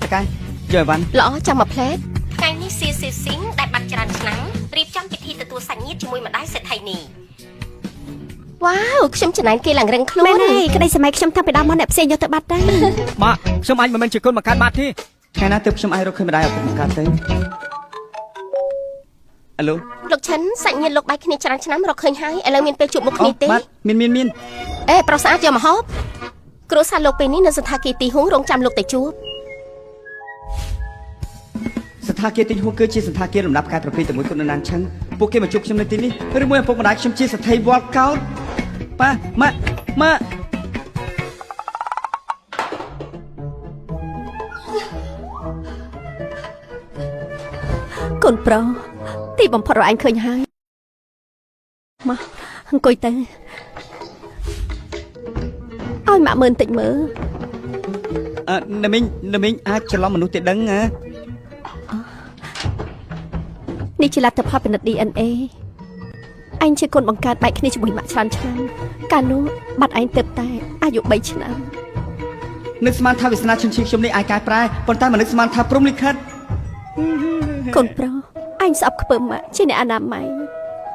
តកែយកវ៉ាន់ល្អចាំមកផ្លែថ្ងៃនេះសៀសៀស៊ីងដែលបាត់ច្រើនឆ្នាំរៀបចំពិធីទទួលសាច់ញាតិជាមួយម្ដាយសេដ្ឋីនីវ៉ាវខ្ញុំចំណាយគេឡើងរឹងខ្លួនមែនហើយក្តីសម័យខ្ញុំតាំងពីដើមមកអ្នកផ្សេងយកទៅបាត់ដែរម៉ាក់ខ្ញុំអាចមិនមែនជាកូនបង្កើតបាត់ទេថ្ងៃណាទើបខ្ញុំអាចរកឃើញម្ដាយឪពុកបង្កើតទៅអាឡូលោកឈិនសាច់ញាតិលោកបែកគ្នាច្រើនឆ្នាំរកឃើញហើយឥឡូវមានពេលជួបមុខគ្នាទេមានអេប្រុសស្អាតយកមកហូបគ្រួសារលោកពេលនេះនៅសន្តាគារទីហួងរងចាំលោកទៅជួបសន្តាគារទីហួងគឺជាសន្តាគារលំដាប់ការប្រពៃតែមួយគាត់នៅណានឆឹងពួកគេមកជួបខ្ញុំនៅទីនេះឬមួយឪពុកម្ដាយខ្ញុំជាសទ្ធិវល់កោតប៉ាម៉ាក់កូនប្រុសទីបំផុតរកអញឃើញហើយមកអង្គុយទៅឲ្យម៉ាក់មើលតិចមើលណាមីងអាចច្រឡំមនុស្សទេដឹងណានេះជាលទ្ធផលពិនិត្យ DNA អញជាកូនបង្កើតបែកគ្នាជាមួយម៉ាក់ច្រើនឆ្នាំកាលនោះបាត់ឯងទៅតែអាយុ3ឆ្នាំនឹកស្មានថាវាសនាឈឹងឈីខ្ញុំនេះអាចកែប្រែប៉ុន្តែមិននឹកស្មានថាព្រំលិខិតកូនប្រុសអញស្អប់ខ្ពើមម៉ាក់ជាអ្នកអនាម័យ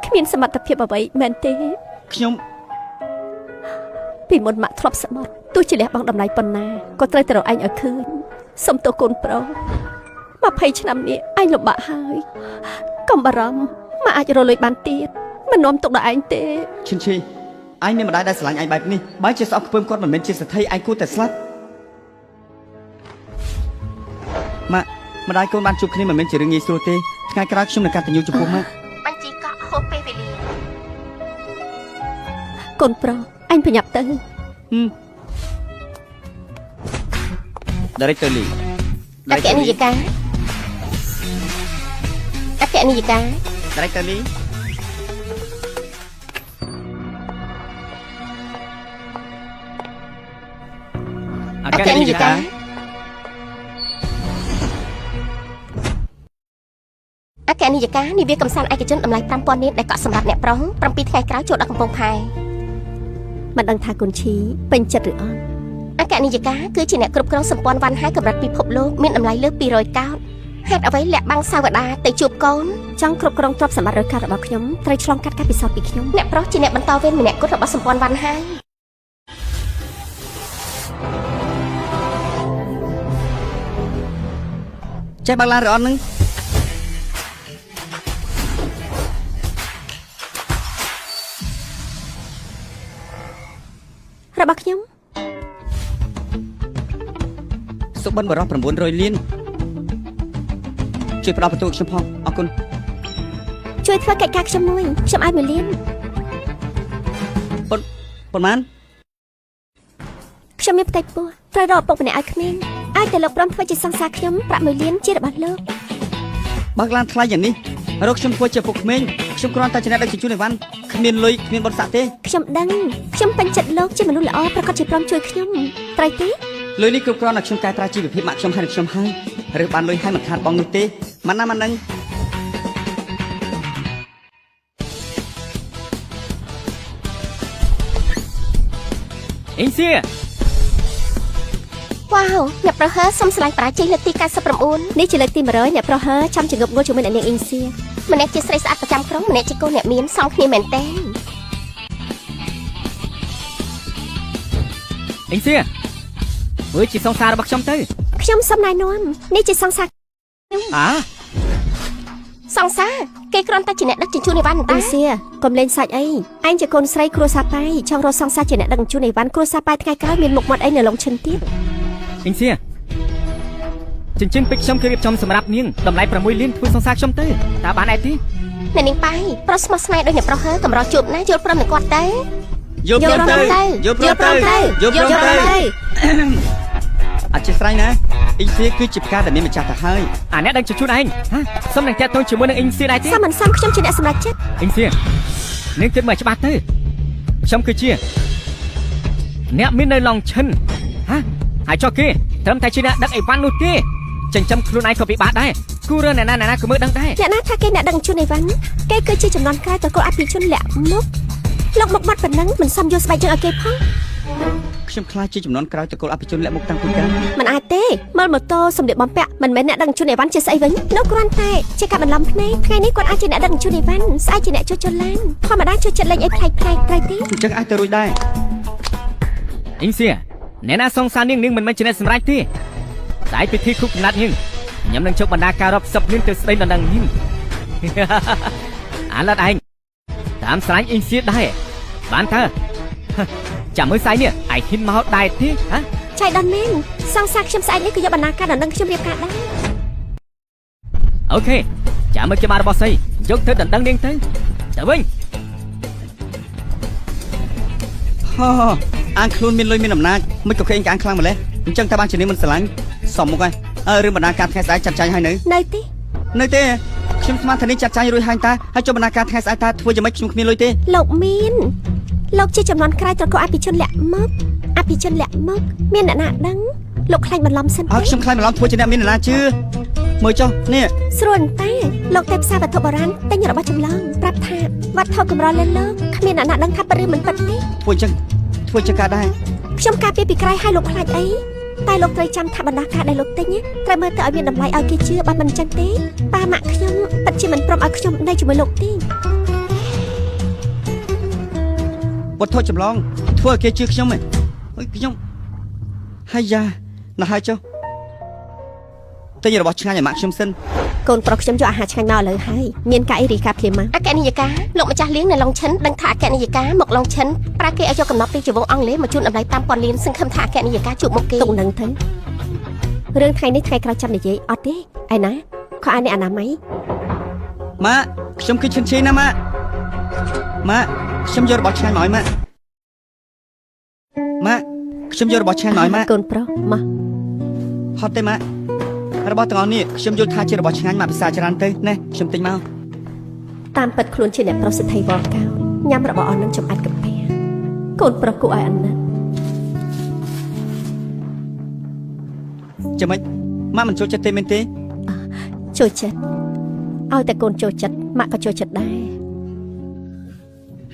គ្មានសមត្ថភាពអ្វីមែនទេខ្ញុំពីមុនម៉ាក់ធ្លាប់ស្បត់ទោះជាលះបង់តម្លៃប៉ុណ្ណាក៏ត្រូវទៅរកអញឲ្យឃើញសុំទោសកូនប្រុស20ឆ្នាំនេះអញលំបាកហើយកុំបារម្ភម៉ាក់អាចរលួយបានទៀតមិននាំទុកដល់ឯងទេឈិនឈីអញមានម្ដាយដែលស្រឡាញ់អញបែបនេះបើជាស្អប់ខ្ពើមគាត់មិនមែនជាសទ្ធិអញគួរតែស្លាប់ម៉ាក់ម្ដាយកូនបានជួបគ្នាមិនមែនជារឿងងាយស្រួលទេថ្ងៃក្រោយខ្ញុំនឹងកតញ្ញូចំពោះម៉ាក់បញ្ជីកក់ហូបពេលវេលាកូនប្រុសអញប្រញាប់ទៅDirector Lee អគ្គនាយិកា Director Lee អគ្គនាយិកានាវាកំសាន្តឯកជនតម្លៃ 5,000 នាមដែលកក់សម្រាប់អ្នកប្រុស7ថ្ងៃក្រោយចូលដល់កំពង់ផែមិនដឹងថាគុនឈីពេញចិត្តឬអត់អគ្គនាយិកាគឺជាអ្នកគ្រប់គ្រងសម្ព័ន្ធវ៉ាន់ហើយកម្រិតពិភពលោកមានតម្លៃលើស200កោតហេតុអ្វីលាក់បាំងសាវតាទៅជួបកូនចង់គ្រប់គ្រងទ្រព្យសម្បត្តិរការបស់ខ្ញុំត្រូវឆ្លងកាត់ការពិសោធន៍ពីខ្ញុំអ្នកប្រុសជាអ្នកបន្តវេនម្នាក់គត់របស់សម្ព័ន្ធវ៉ាន់ហើយចេះបើកឡានឬអត់នឹងរបស់ខ្ញុំសុបិនបរោះ900លានជួយផ្ដល់បន្ទុកខ្ញុំផងអរគុណជួយធ្វើកិច្ចការខ្ញុំមួយខ្ញុំឲ្យ1លានប៉ុន្មានខ្ញុំមានផ្ទៃពោះត្រូវរកឪពុកម្នាក់ឲ្យក្មេងឲ្យតែលោកព្រមធ្វើជាសង្សារខ្ញុំប្រាក់1លានជារបស់លោកបើកឡានថ្លៃយ៉ាងនេះរកខ្ញុំធ្វើជាឪពុកក្មេងខ្ញុំគ្រាន់តែជាអ្នកដឹកជញ្ជូនអីវ៉ាន់គ្មានលុយគ្មានបុណ្យស័ក្តិទេខ្ញុំដឹងខ្ញុំពេញចិត្តលោកជាមនុស្សល្អប្រកបជាព្រមជួយខ្ញុំត្រូវទេលុយនេះគ្រប់គ្រាន់តែខ្ញុំកែប្រែជីវភាពម៉ាក់ខ្ញុំហើយខ្ញុំហើយឬបានលុយហើយមិនខាតបងនោះទេមិនណាមិននឹងអ៊ីងសៀវ៉ាវអ្នកប្រុសសុំស្លាញ់ប្រាជ័យលើកទី99នេះជាលើកទី100អ្នកប្រុសចាំជងប់ងល់ជាមួយអ្នកនាងអ៊ីងសៀម្នាក់ជាស្រីស្អាតប្រចាំក្រុងម្នាក់ជាកូនអ្នកមានសំគ្នាមែនទេអ៊ីងសៀមើលជាសង្សាររបស់ខ្ញុំទៅខ្ញុំសុំណែនាំនេះជាសង្សារសង្សារគេគ្រាន់តែជាអ្នកដឹកជញ្ជូនអីវ៉ាន់តាអ៊ីងសៀកុំលេងសាច់អីអញជាកូនស្រីគ្រួសារប៉ៃចង់រកសង្សារជាអ្នកដឹកជញ្ជូនអីវ៉ាន់គ្រួសារប៉ៃថ្ងៃក្រោយមានមុខមាត់អីនៅឡុងឈិនទៀតអ៊ីងសៀចិញ្ចឹមពេជ្រខ្ញុំគេរៀបចំសម្រាប់នាងតម្លៃ6លានធ្វើសង្សារខ្ញុំទៅតើបានអីទេអ្នកនាងប៉ៃប្រុសស្មោះស្នេហ៍ដូចអ្នកប្រុសកម្រជួបណាយល់ព្រមនឹងគាត់ទៅយល់ព្រមទៅអធិស្ឋានណាអ៊ីងសៀគឺជាផ្កាដែលមានម្ចាស់ទៅហើយអាអ្នកដឹងជជូនឯងសុំនឹងចាត់ទងជាមួយនឹងអ៊ីងសៀដែរទេសុំមិនសុំខ្ញុំជាអ្នកសម្រេចចិត្តអ៊ីងសៀនាងគិតមកច្បាស់ទៅខ្ញុំគឺជាអ្នកមាននៅឡុងឈិនហើយចុះគេត្រឹមតែជាអ្នកដឹកអីវ៉ាន់នោះទេចិញ្ចឹមខ្លួនឯងក៏ពិបាកដែរគូរឿងអ្នកណាក៏មើលដឹងដែរអ្នកណាថាគេអ្នកដឹកជញ្ជូនអីវ៉ាន់គេគឺជាចំនួនក្រោយតើគាត់អភិជនលាក់មុខលោកមកបាត់ប៉ុណ្ណឹងមិនសមយកស្បែកជើងឲ្យគេផង ខ្ញុំខ្លាចជាចំនួនក្រោយតកូលអភិជនលាក់មុខតាំងពីកាល មិនអាចទេមើលម៉ូតូសម្លៀកបំពាក់មិនមែនអ្នកដឹកជញ្ជូនអីវ៉ាន់ជាស្អីវិញនោះគ្រាន់តែជាការបន្លំភ្នែកថ្ងៃនេះគាត់អាចជាអ្នកដឹកជញ្ជូនអីវ៉ាន់ស្អែកជាអ្នកជួសជុលឡានធម្មតាជួយចិត្តលេងអីប្លែកៗត្រូវទេ អញ្ចឹងអាចទៅរួចដែរ អ៊ីងសៀអ្នកណាសងសារនាងមិនមែនជាអ្នកសម្រេចទេស្អែកពិធីខុបកំណត់នាងខ្ញុំនឹងជប់បណ្ដាការរាប់សិបនាងទៅស្ដីដណ្ដឹងនាង អាឡិតឯងតាមស្រាញ់អ៊ីងសៀដែរបានតើ ចាំមើលស្អែកនេះឯងហ៊ានមកដែរទេហ៎ ចៃដន្យមែនសងសារខ្ញុំស្អែកនេះគឺយកបណ្ណាការដណ្ដឹងខ្ញុំរៀបការដែរ អូខេចាំមើលច្បាប់របស់ស្អីយកទៅដណ្ដឹងនាងទៅវិញ ហោអានខ្លួនមានលុយមានអំណាចមិនក៏ខេងកានខ្លាំងម្លេះអញ្ចឹងតែបានជានាងមិនស្រឡាញ់សមមុខហើយរឿងបណ្ដាការថ្ងៃស្អែកចាត់ចែងហើយនៅ នៅទេ ខ្ញុំស្មានថានាងចាត់ចែងរួចហើយតាហើយចុះបណ្ដាការថ្ងៃស្អែកតាធ្វើយ៉ាងម៉េចខ្ញុំគ្មានលុយទេ លោកមានលោកជាចំនួនក្រោយត្រកូលអភិជនលាក់មកអភិជនលាក់មកមានអ្នកណាដឹងលោកខ្លាញ់បន្លំសិន អើ ទេ ខ្ញុំខ្លាចបន្លំធ្វើជាអ្នកមានអ្នកណាជឿមើលចុះនេះ ស្រួលតែលោកទៅផ្សារវត្ថុបុរាណទិញរបស់ចម្លងប្រាប់ថាវត្ថុកម្រលើលោកគ្មានអ្នកណាដឹងថាពិតឬមិនពិតទេ ធ្វើអញ្ចឹងធ្វើជាការដែរ ខ្ញុំការពារពីក្រៃឲ្យលោកខ្លាចអីតែលោកត្រូវចាំថាបណ្ដាការដែលលោកទិញត្រូវមើលទៅឲ្យមានតម្លៃឲ្យគេជឿបើមិនអញ្ចឹងទេប៉ាម៉ាក់ខ្ញុំពិតជាមិនព្រមឲ្យខ្ញុំនៅជាមួយលោកទេ វត្ថុចម្លងធ្វើឲ្យគេជឿខ្ញុំហ៎អើយខ្ញុំហើយយ៉ាណាស់ហើយចុះទិញរបស់ឆ្ងាញ់ឲ្យម៉ាក់ខ្ញុំសិនក ូនប្រុសខ្ញុំយកអាហារឆ្ងាញ់មកឥឡូវហើយមានការអីរីកាភ្លាមមក អគ្គនាយិកាលោកម្ចាស់លៀងនៅឡុងឈិនដឹងថាអគ្គនាយិកាមកឡុងឈិនប្រាគេឲ្យយកកំណត់ពីជាវងអង់គ្លេសមកជូនតម្លៃ5000លានសង្ឃឹមថាអគ្គនាយិកាជួបមុខគេ ទុកនឹងទៅរឿងថ្ងៃនេះថ្ងៃក្រោយចាំនិយាយអត់ទេឯណាខោអាននេះអនាម័យ ម៉ាក់ខ្ញុំគឺឈិនឈីណាម៉ាក់ម៉ាក់ខ្ញុំយករបស់ឆ្ងាញ់មកឲ្យម៉ាក់ម៉ាក់ខ្ញុំយករបស់ឆ្ងាញ់មកឲ្យម៉ាក់ កូនប្រុសមក ហត់ទេម៉ាក់របស់ទាំងអស់នេះខ្ញុំយល់ថាជារបស់ឆ្ងាញ់ម៉ាក់ពិសាច្រើនទៅណែខ្ញុំទិញមក តាមពិតខ្លួនជាអ្នកប្រុសសិទ្ធិវល់កោញ៉ាំរបស់អស់នឹងចំអាត់កាពះកូនប្រុសគួរឲ្យអាណិត ចាំម៉េចម៉ាក់មិនចូលចិត្តទេមែនទេ ចូលចិត្តឲ្យតែកូនចូលចិត្តម៉ាក់ក៏ចូលចិត្តដែរ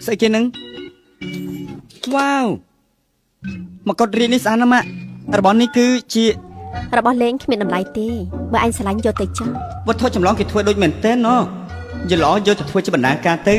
ស្អីគេនឹងវ៉ាវមកកត់រៀននេះស្អាតណាស់ម៉ាក់របស់នេះគឺជា របស់លេងគ្មានតម្លៃទេបើអញស្រឡាញ់យកទៅចោល វត្ថុចម្លងគេធ្វើដូចមែនទេណោះយល់ល្អយកទៅធ្វើជាបណ្ដាការទៅ